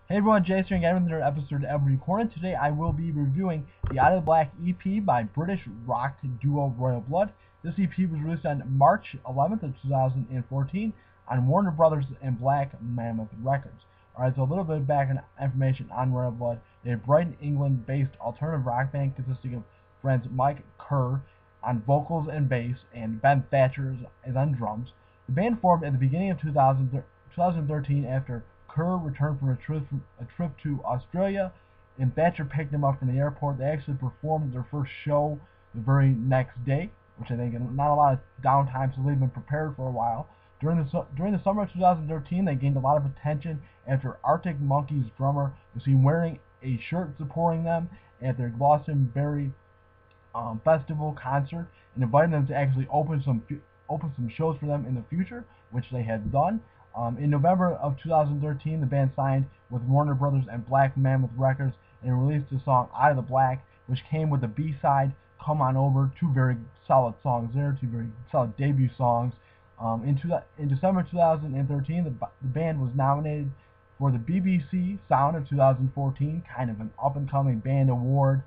Hey everyone, Jason again with another episode of Every Corner. Today I will be reviewing the Out of the Black EP by British rock duo Royal Blood. This EP was released on March 11th of 2014 on Warner Brothers and Black Mammoth Records. Alright, so a little bit of background information on Royal Blood. They're a Brighton, England-based alternative rock band consisting of friends Mike Kerr on vocals and bass and Ben Thatcher is on drums. The band formed at the beginning of 2013 after Kerr returned from a trip to Australia, and Thatcher picked him up from the airport. They actually performed their first show the very next day, which I think not a lot of downtime, so they've been prepared for a while. During the summer of 2013, they gained a lot of attention after Arctic Monkeys drummer was seen wearing a shirt supporting them at their Glastonbury festival concert, and invited them to actually open some shows for them in the future, which they had done. In November of 2013, the band signed with Warner Brothers and Black Mammoth Records and released the song Out of the Black, which came with the B-side Come On Over, two very solid songs there, two very solid debut songs. In December 2013, the band was nominated for the BBC Sound of 2014, kind of an up-and-coming band award.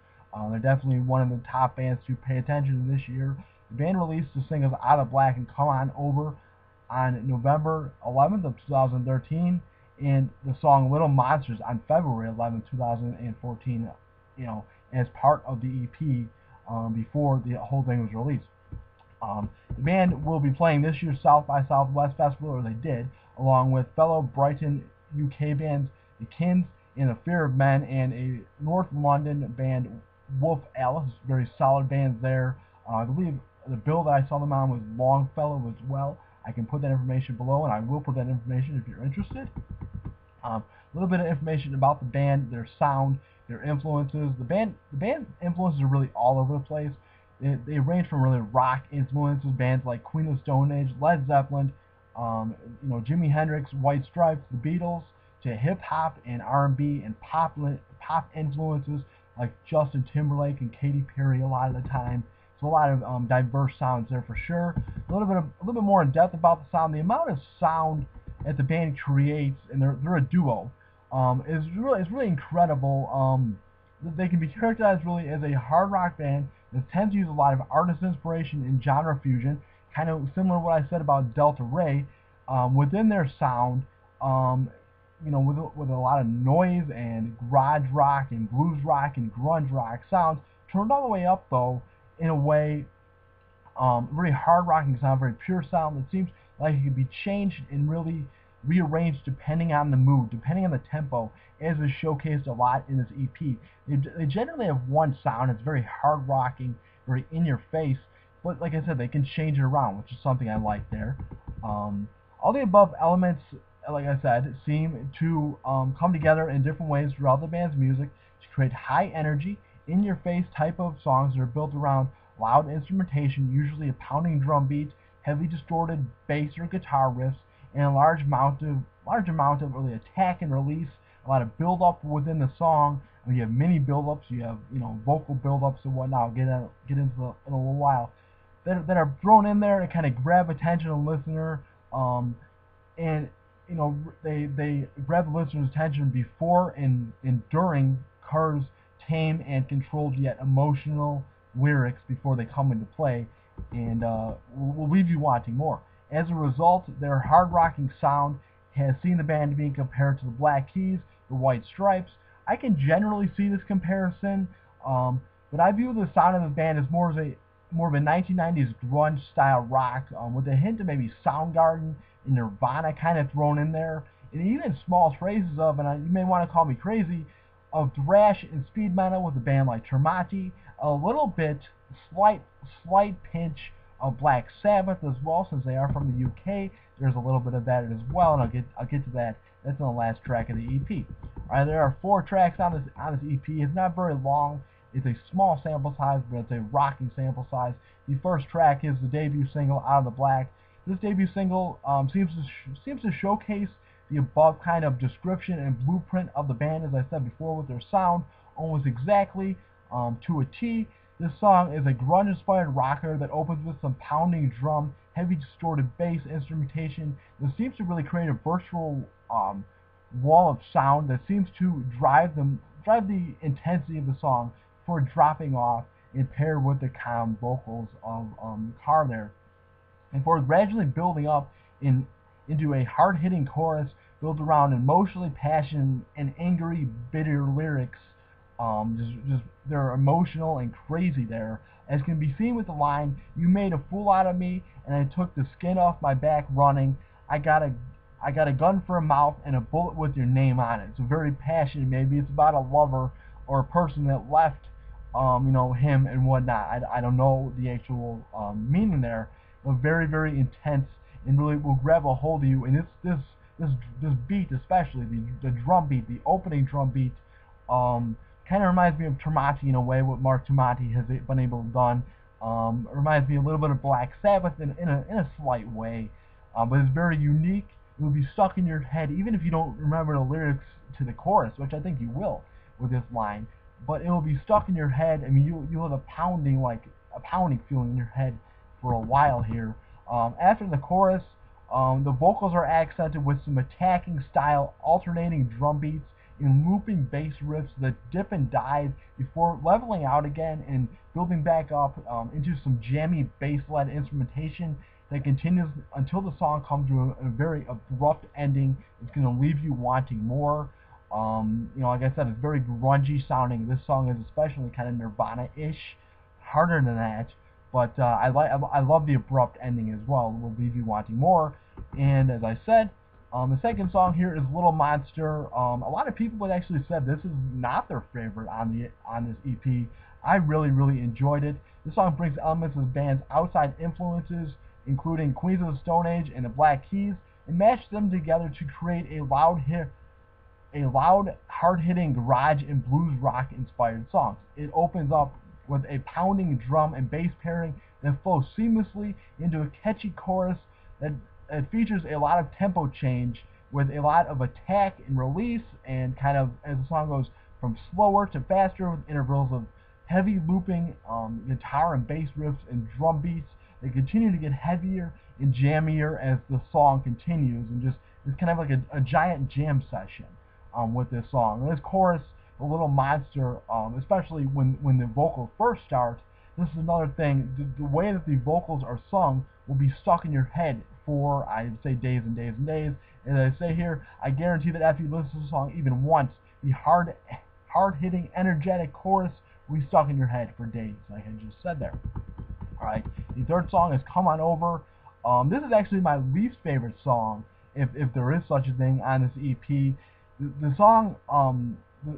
They're definitely one of the top bands to pay attention to this year. The band released the singles Out of Black and Come On Over on November 11th of 2013, and the song Little Monsters on February 11th, 2014, as part of the EP before the whole thing was released. The band will be playing this year's South by Southwest Festival, or they did, along with fellow Brighton, UK bands The Kins and The Fear of Men, and a North London band, Wolf Alice. Very solid bands there. I believe the bill that I saw them on was Longfellow as well. I can put that information below, and I will put that information if you're interested. A little bit of information about the band, their sound, their influences. The band's influences are really all over the place. They range from really rock influences, bands like Queen of the Stone Age, Led Zeppelin, Jimi Hendrix, White Stripes, the Beatles, to hip hop and R&B and pop influences like Justin Timberlake and Katy Perry a lot of the time. So a lot of diverse sounds there for sure. A little bit more in depth about the sound. The amount of sound that the band creates, and they're a duo, is really incredible. They can be characterized really as a hard rock band that tends to use a lot of artist inspiration and genre fusion, kind of similar to what I said about Delta Ray, within their sound. With a lot of noise and garage rock and blues rock and grunge rock sounds, turned all the way up though in a way, very hard rocking sound, very pure sound that seems like it could be changed and really rearranged depending on the mood, depending on the tempo, as is showcased a lot in this EP. They generally have one sound. It's very hard rocking, very in your face, but like I said, they can change it around, which is something I like there. All the above elements, like I said, seem to come together in different ways throughout the band's music to create high energy, in-your-face type of songs that are built around loud instrumentation, usually a pounding drum beat, heavy distorted bass or guitar riffs, and a large amount of really attack and release, a lot of build-up within the song. I mean, you have mini build-ups, you have vocal build-ups and whatnot. I'll get into in a little while. That are thrown in there to kind of grab attention of the listener, and they grab the listener's attention before and during Kerr's tame and controlled yet emotional lyrics before they come into play, and will leave you wanting more. As a result, their hard-rocking sound has seen the band being compared to the Black Keys, the White Stripes. I can generally see this comparison, but I view the sound of the band as more of a 1990s grunge style rock, with a hint of maybe Soundgarden and Nirvana kind of thrown in there, and even small traces of, and you may want to call me crazy, of thrash and speed metal with a band like Tremonti, a little bit, slight pinch of Black Sabbath as well, since they are from the UK. There's a little bit of that as well, and I'll get to that. That's on the last track of the EP. Alright, there are 4 tracks on this EP. It's not very long. It's a small sample size, but it's a rocking sample size. The first track is the debut single, Out of the Black. This debut single seems to showcase the above kind of description and blueprint of the band, as I said before, with their sound almost exactly to a T. This song is a grunge-inspired rocker that opens with some pounding drum, heavy distorted bass instrumentation that seems to really create a virtual wall of sound that seems to drive the intensity of the song before dropping off and paired with the calm vocals of Kerr there, and for gradually building up into a hard-hitting chorus built around emotionally passionate and angry, bitter lyrics. Just they're emotional and crazy there, as can be seen with the line, "You made a fool out of me, and I took the skin off my back running. I got a I got a gun for a mouth and a bullet with your name on it." So very passionate. Maybe it's about a lover or a person that left, him and whatnot. I don't know the actual meaning there, but very very intense and really will grab a hold of you. And this beat, especially the drum beat, the opening drum beat, kind of reminds me of Tremonti in a way, what Mark Tremonti has been able to done. It reminds me a little bit of Black Sabbath in a slight way, but it's very unique. It will be stuck in your head, even if you don't remember the lyrics to the chorus, which I think you will with this line. But it will be stuck in your head. I mean, you'll have a pounding feeling in your head for a while here. After the chorus, the vocals are accented with some attacking style, alternating drum beats and looping bass riffs that dip and dive before leveling out again and building back up into some jammy bass-led instrumentation that continues until the song comes to a very abrupt ending. It's going to leave you wanting more. Like I said, it's very grungy sounding. This song is especially kind of Nirvana-ish, harder than that. But I love the abrupt ending as well. It will leave you wanting more. And as I said, the second song here is Little Monster. A lot of people had actually said this is not their favorite on this EP. I really enjoyed it. This song brings elements of the band's outside influences, including Queens of the Stone Age and the Black Keys, and matched them together to create a loud, hard-hitting garage and blues rock inspired song. It opens up with a pounding drum and bass pairing that flows seamlessly into a catchy chorus that features a lot of tempo change with a lot of attack and release, and kind of as the song goes from slower to faster with intervals of heavy looping guitar and bass riffs and drum beats. They continue to get heavier and jammier as the song continues, and just it's kind of like a giant jam session with this song. And this chorus, "A Little Monster," especially when the vocals first start, this is another thing. The way that the vocals are sung will be stuck in your head for, I'd say, days and days and days. And as I say here, I guarantee that after you listen to the song even once, the hard-hitting, energetic chorus will be stuck in your head for days, like I just said there. Alright, the third song is "Come On Over." This is actually my least favorite song, if there is such a thing, on this EP. The song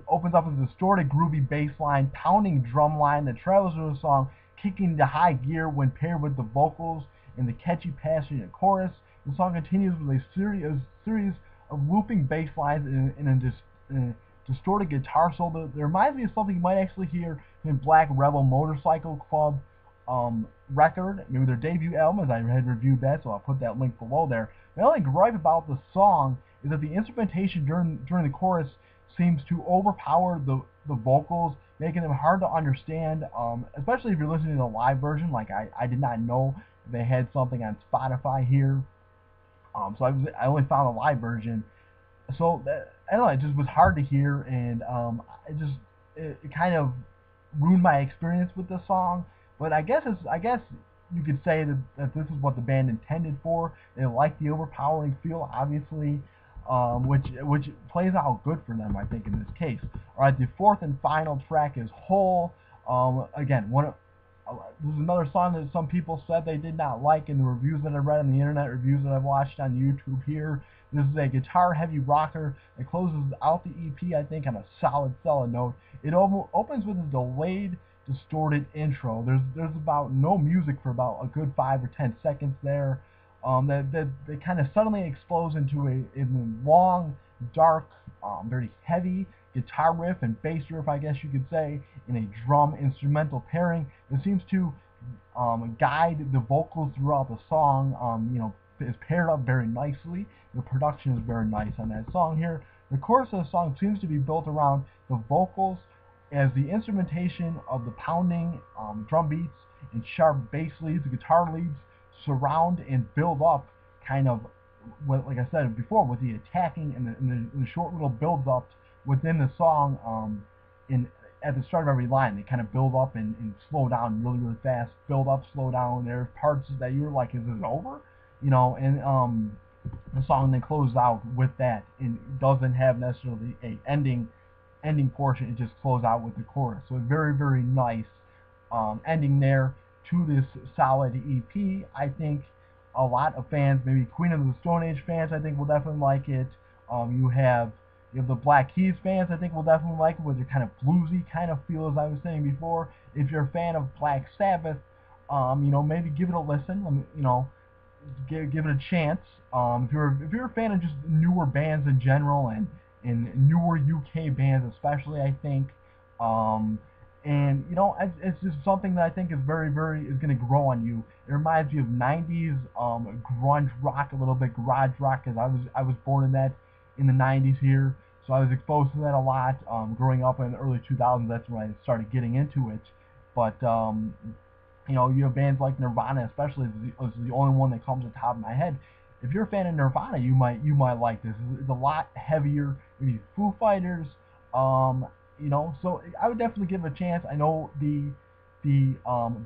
opens up with a distorted, groovy bass line, pounding drum line that travels through the song, kicking into high gear when paired with the vocals and the catchy, passionate chorus. The song continues with a series of looping bass lines and a distorted guitar solo that reminds me of something you might actually hear in Black Rebel Motorcycle Club record, maybe their debut album, as I had reviewed that, so I'll put that link below there. The only gripe about the song is that the instrumentation during the chorus seems to overpower the vocals, making them hard to understand, especially if you're listening to the live version. Like I did not know they had something on Spotify here, so I only found the live version. So I don't know, it just was hard to hear, and it kind of ruined my experience with the song. But I guess you could say that this is what the band intended for. They like the overpowering feel, obviously, which plays out good for them, I think, in this case. All right, the fourth and final track is "Hole." Again, this is another song that some people said they did not like in the reviews that I read on the internet, reviews that I've watched on YouTube here. This is a guitar-heavy rocker that closes out the EP, I think, on a solid note. It opens with a delayed, distorted intro. There's about no music for about a good 5 or 10 seconds there. That kind of suddenly explodes into a long, dark, very heavy guitar riff and bass riff, I guess you could say, in a drum instrumental pairing that seems to guide the vocals throughout the song. Is paired up very nicely. The production is very nice on that song here. The chorus of the song seems to be built around the vocals, as the instrumentation of the pounding drum beats and sharp bass leads, the guitar leads, surround and build up kind of like I said before, with the attacking and the short little build-ups within the song, in at the start of every line, they kind of build up and slow down really, really fast. Build up, slow down. There are parts that you're like, is this over? You know, and the song then closes out with that, and doesn't have necessarily a ending portion. It just closes out with the chorus. So very, very nice ending there to this solid EP. I think a lot of fans, maybe Queen of the Stone Age fans, I think will definitely like it. You have the Black Keys fans, I think will definitely like it, with the kind of bluesy kind of feel, as I was saying before. If you're a fan of Black Sabbath, maybe give it a listen. Give it a chance. If you're a fan of just newer bands in general, and newer UK bands especially, I think, and it's just something that I think is very, very is going to grow on you. It reminds me of 90s grunge rock, a little bit garage rock, because I was born in the 90s here, so I was exposed to that a lot. Growing up in the early 2000s, that's when I started getting into it. But you have bands like Nirvana, especially, is the only one that comes to the top of my head. If you're a fan of Nirvana, you might like this. It's a lot heavier. Maybe Foo Fighters. So I would definitely give it a chance. I know the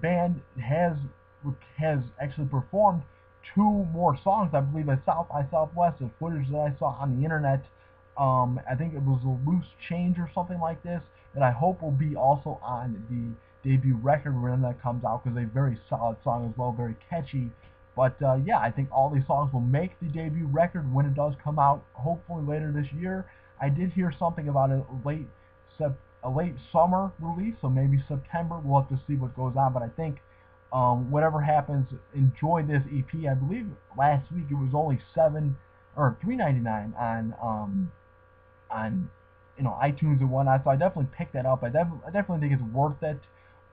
band has actually performed 2 more songs, I believe, at South by Southwest, of footage that I saw on the internet. I think it was a Loose Change or something like this, that I hope will be also on the debut record when that comes out, because they're a very solid song as well, very catchy. But yeah, I think all these songs will make the debut record when it does come out, hopefully later this year. I did hear something about a late summer release, so maybe September. We'll have to see what goes on, but I think whatever happens, enjoy this EP. I believe last week it was only $3.99 on iTunes and whatnot, so I definitely picked that up. I definitely think it's worth it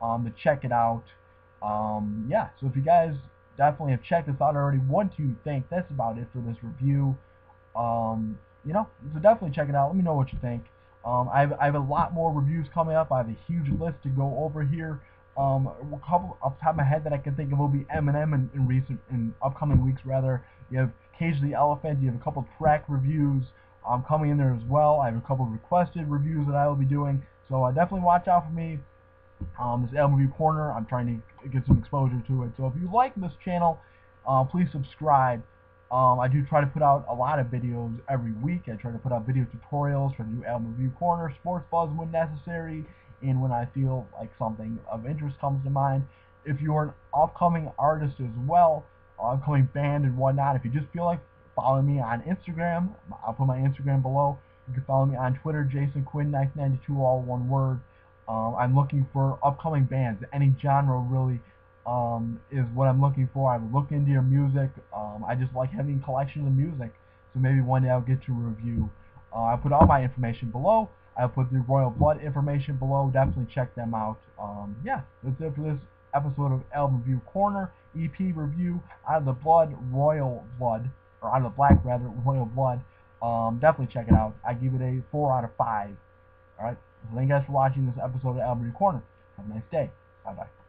to check it out. Yeah, so if you guys definitely have checked this out already, what do you think? That's about it for this review. So definitely check it out. Let me know what you think. I have a lot more reviews coming up. I have a huge list to go over here. A couple off the top of my head that I can think of will be Eminem in upcoming weeks. Rather, you have Cage the Elephant. You have a couple track reviews coming in there as well. I have a couple requested reviews that I will be doing. So definitely watch out for me. This album review corner, I'm trying to get some exposure to it. So if you like this channel, please subscribe. I do try to put out a lot of videos every week. I try to put out video tutorials, try to do album review corner, sports buzz when necessary, and when I feel like something of interest comes to mind. If you're an upcoming artist as well, upcoming band and whatnot, if you just feel like following me on Instagram, I'll put my Instagram below. You can follow me on Twitter, JasonQuinn1992, all one word. I'm looking for upcoming bands. Any genre really is what I'm looking for. I've looked into your music. I just like having a collection of music. So maybe one day I'll get to review. I put all my information below. I'll put the Royal Blood information below. Definitely check them out. Yeah, that's it for this episode of Album Review Corner, EP review, Out of the Blood, Royal Blood, or Out of the Black rather, Royal Blood. Definitely check it out. I give it a 4 out of 5. Alright, so thank you guys for watching this episode of Album Review Corner. Have a nice day. Bye-bye.